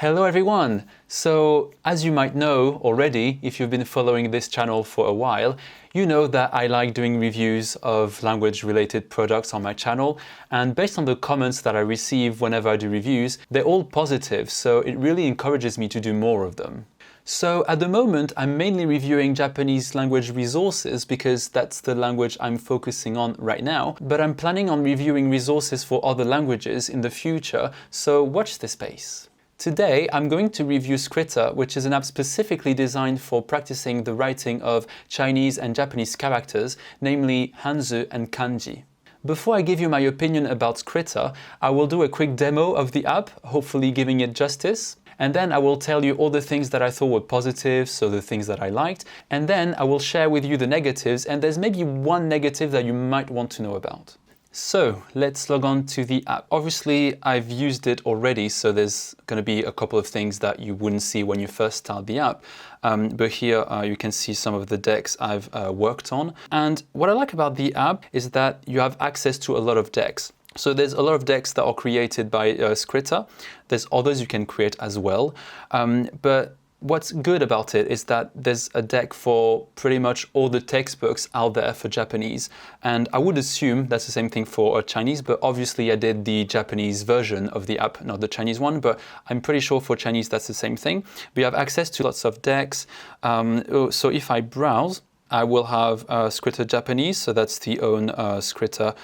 Hello everyone! So, as you might know already, if you've been following this channel for a while, you know that I like doing reviews of language-related products on my channel, and based on the comments that I receive whenever I do reviews, they're all positive, so it really encourages me to do more of them. So at the moment, I'm mainly reviewing Japanese language resources because that's the language I'm focusing on right now, but I'm planning on reviewing resources for other languages in the future, so watch this space. Today, I'm going to review Skritter, which is an app specifically designed for practicing the writing of Chinese and Japanese characters, namely Hanzi and Kanji. Before I give you my opinion about Skritter, I will do a quick demo of the app, hopefully giving it justice. And then I will tell you all the things that I thought were positive, so the things that I liked. And then I will share with you the negatives, and there's maybe one negative that you might want to know about. So let's log on to the app. Obviously, I've used it already, so there's going to be a couple of things that you wouldn't see when you first start the app. But here you can see some of the decks I've worked on. And what I like about the app is that you have access to a lot of decks. So there's a lot of decks that are created by Skritter. There's others you can create as well. But what's good about it is that there's a deck for pretty much all the textbooks out there for Japanese. And I would assume that's the same thing for Chinese, but obviously I did the Japanese version of the app, not the Chinese one, but I'm pretty sure for Chinese that's the same thing. We have access to lots of decks. So if I browse, I will have Skritter Japanese, so that's the own Skritter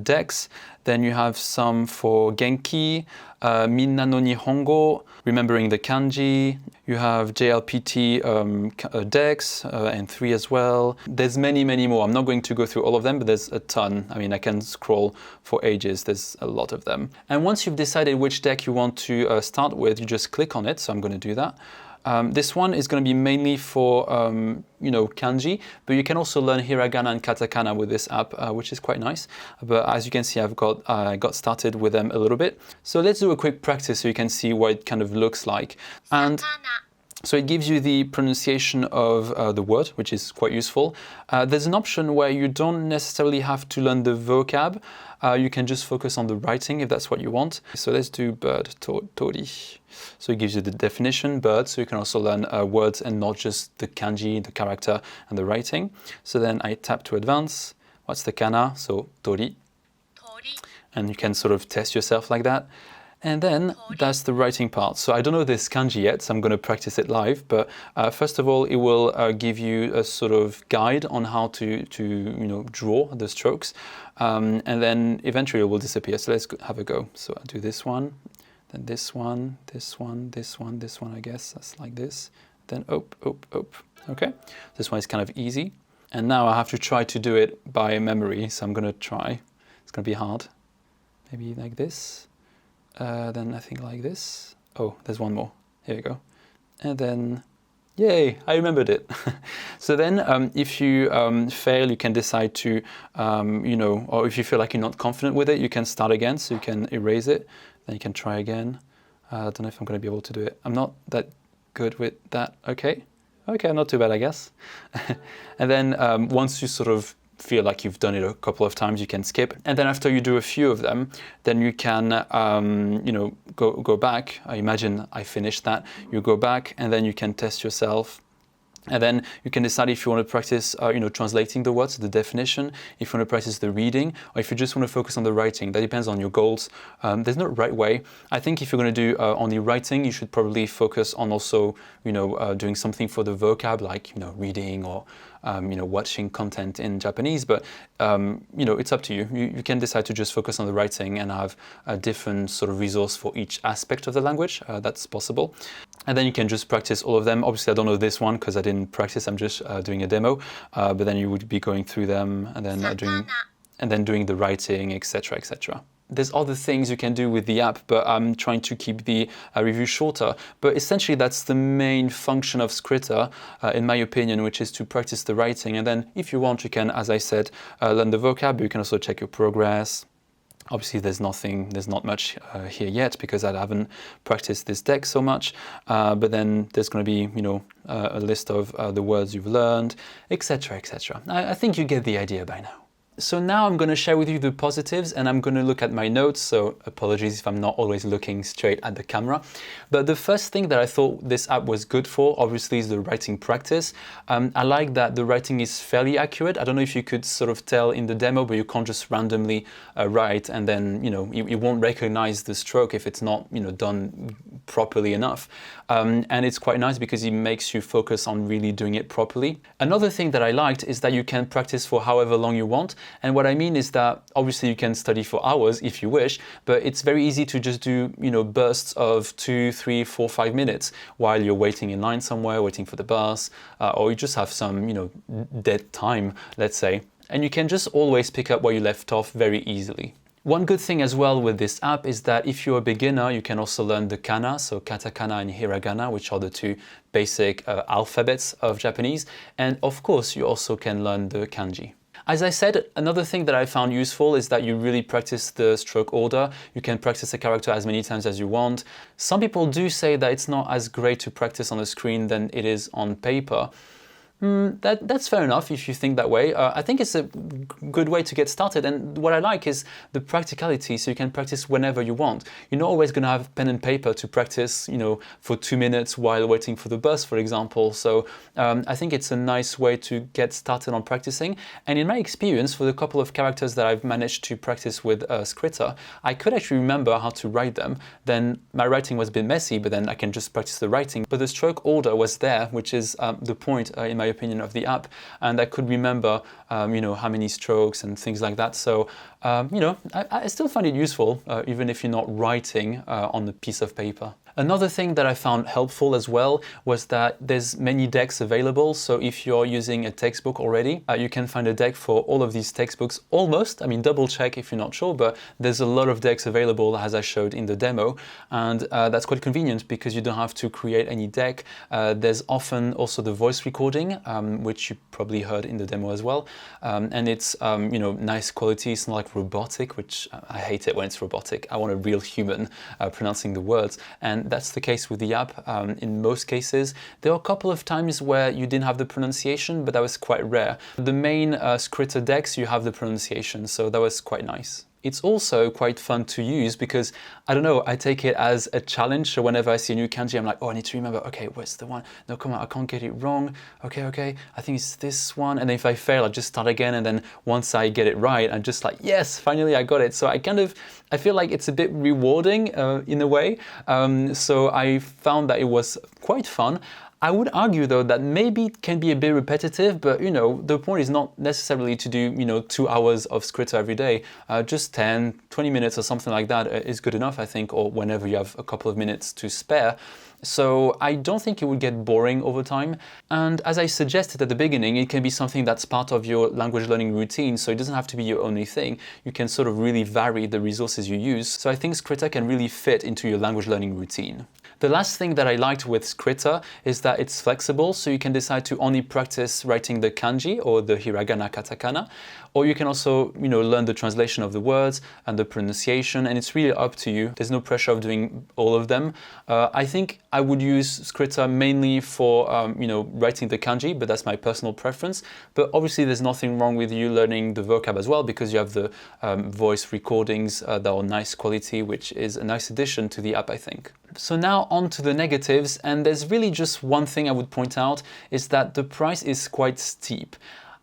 decks. Then you have some for Genki, Minna no Nihongo, remembering the kanji. You have JLPT decks and 3 as well. There's many more. I'm not going to go through all of them, but there's a ton. I mean, I can scroll for ages. There's a lot of them. And once you've decided which deck you want to start with, you just click on it. So I'm going to do that. This one is going to be mainly for, kanji, but you can also learn hiragana and katakana with this app, which is quite nice. But as you can see, I got started with them a little bit. So let's do a quick practice so you can see what it kind of looks like. And so it gives you the pronunciation of the word, which is quite useful. There's an option where you don't necessarily have to learn the vocab. You can just focus on the writing if that's what you want. So let's do bird, tori. So it gives you the definition, bird, so you can also learn words and not just the kanji, the character, and the writing. So then I tap to advance. What's the kana? So tori. And you can sort of test yourself like that. And then that's the writing part. So I don't know this kanji yet, so I'm going to practice it live. But first of all, it will give you a sort of guide on how to draw the strokes. And then eventually it will disappear. So let's have a go. So I'll do this one, then this one, this one, this one, this one, I guess. That's like this. Then op. Okay. This one is kind of easy. And now I have to try to do it by memory. So I'm going to try. It's going to be hard. Maybe like this. Then I think like this. Oh, there's one more. Here we go. And then, yay, I remembered it. So then if you fail, you can decide to, or if you feel like you're not confident with it, you can start again. So you can erase it. Then you can try again. I don't know if I'm going to be able to do it. I'm not that good with that. Okay, not too bad, I guess. And then once you sort of feel like you've done it a couple of times, you can skip. And then after you do a few of them, then you can, go back. I imagine I finished that. You go back and then you can test yourself. And then you can decide if you want to practice, translating the words, the definition, if you want to practice the reading, or if you just want to focus on the writing. That depends on your goals. There's no right way. I think if you're going to do only writing, you should probably focus on also, doing something for the vocab, like, reading or, watching content in Japanese. But, it's up to you. You can decide to just focus on the writing and have a different sort of resource for each aspect of the language. That's possible. And then you can just practice all of them. Obviously, I don't know this one because I didn't practice. I'm just doing a demo. But then you would be going through them and then doing the writing, etc., etc. There's other things you can do with the app, but I'm trying to keep the review shorter. But essentially, that's the main function of Skritter, in my opinion, which is to practice the writing. And then if you want, you can, as I said, learn the vocab. You can also check your progress. Obviously, there's not much here yet because I haven't practiced this deck so much. But then there's going to be, a list of the words you've learned, etc., etc. I think you get the idea by now. So now I'm going to share with you the positives, and I'm going to look at my notes, so apologies if I'm not always looking straight at the camera. But the first thing that I thought this app was good for, obviously, is the writing practice. I like that the writing is fairly accurate. I don't know if you could sort of tell in the demo, but you can't just randomly write and then, you won't recognize the stroke if it's not, done properly enough. And it's quite nice because it makes you focus on really doing it properly. Another thing that I liked is that you can practice for however long you want. And what I mean is that obviously you can study for hours if you wish, but it's very easy to just do, bursts of 2, 3, 4, 5 minutes while you're waiting in line somewhere, waiting for the bus, or you just have some, dead time, let's say. And you can just always pick up where you left off very easily. One good thing as well with this app is that if you're a beginner, you can also learn the kana, so katakana and hiragana, which are the two basic alphabets of Japanese. And of course, you also can learn the kanji. As I said, another thing that I found useful is that you really practice the stroke order. You can practice a character as many times as you want. Some people do say that it's not as great to practice on the screen than it is on paper. That's fair enough if you think that way. I think it's a good way to get started, and what I like is the practicality, so you can practice whenever you want. You're not always going to have pen and paper to practice, for 2 minutes while waiting for the bus, for example. So I think it's a nice way to get started on practicing. And in my experience, for the couple of characters that I've managed to practice with Skritter, I could actually remember how to write them. Then my writing was a bit messy, but then I can just practice the writing. But the stroke order was there, which is the point, in my opinion, of the app, and I could remember how many strokes and things like that. So I still find it useful, even if you're not writing on a piece of paper. Another thing that I found helpful as well was that there's many decks available. So if you're using a textbook already, you can find a deck for all of these textbooks almost. I mean, double check if you're not sure, but there's a lot of decks available as I showed in the demo. And that's quite convenient because you don't have to create any deck. There's often also the voice recording, which you probably heard in the demo as well. And it's, nice quality. It's not like robotic, which I hate it when it's robotic. I want a real human pronouncing the words. And that's the case with the app in most cases. There are a couple of times where you didn't have the pronunciation, but that was quite rare. The main Skritter decks, you have the pronunciation, so that was quite nice. It's also quite fun to use because, I don't know, I take it as a challenge. So whenever I see a new kanji, I'm like, oh, I need to remember, okay, where's the one? No, come on, I can't get it wrong. Okay, I think it's this one. And then if I fail, I just start again. And then once I get it right, I'm just like, yes, finally I got it. So I feel like it's a bit rewarding in a way. So I found that it was quite fun. I would argue though that maybe it can be a bit repetitive, but the point is not necessarily to do 2 hours of Skritter every day. Just 10, 20 minutes or something like that is good enough, I think, or whenever you have a couple of minutes to spare. So I don't think it would get boring over time. And as I suggested at the beginning, it can be something that's part of your language learning routine. So it doesn't have to be your only thing. You can sort of really vary the resources you use. So I think Skritter can really fit into your language learning routine. The last thing that I liked with Skritter is that it's flexible, so you can decide to only practice writing the kanji or the hiragana, katakana, or you can also, learn the translation of the words and the pronunciation, and it's really up to you. There's no pressure of doing all of them. I think I would use Skritter mainly for, writing the kanji, but that's my personal preference. But obviously, there's nothing wrong with you learning the vocab as well, because you have the voice recordings that are nice quality, which is a nice addition to the app, I think. So now on to the negatives, and there's really just one thing I would point out, is that the price is quite steep.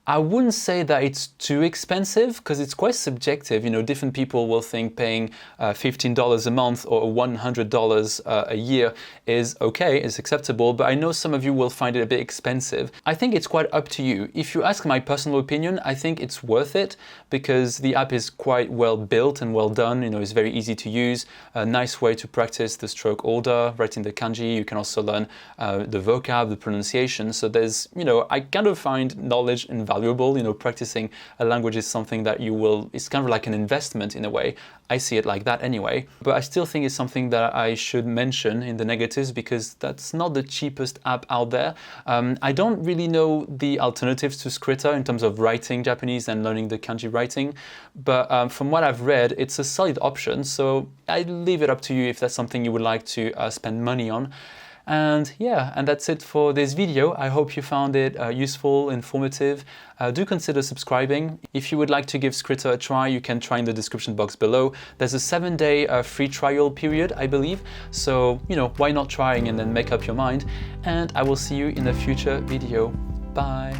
I wouldn't say that it's too expensive because it's quite subjective. Different people will think paying $15 a month or $100 a year is okay, is acceptable, but I know some of you will find it a bit expensive. I think it's quite up to you. If you ask my personal opinion, I think it's worth it because the app is quite well built and well done. It's very easy to use, a nice way to practice the stroke order, writing the kanji. You can also learn the vocab, the pronunciation. So there's, I kind of find knowledge invaluable. Practicing a language is something that it's kind of like an investment in a way. I see it like that anyway. But I still think it's something that I should mention in the negatives because that's not the cheapest app out there. I don't really know the alternatives to Skritter in terms of writing Japanese and learning the kanji writing. But from what I've read, it's a solid option. So I leave it up to you if that's something you would like to spend money on. And yeah, and that's it for this video. I hope you found it useful, informative. Do consider subscribing. If you would like to give Skritter a try, you can try in the description box below. There's a 7-day free trial period, I believe. So, why not trying and then make up your mind? And I will see you in a future video. Bye.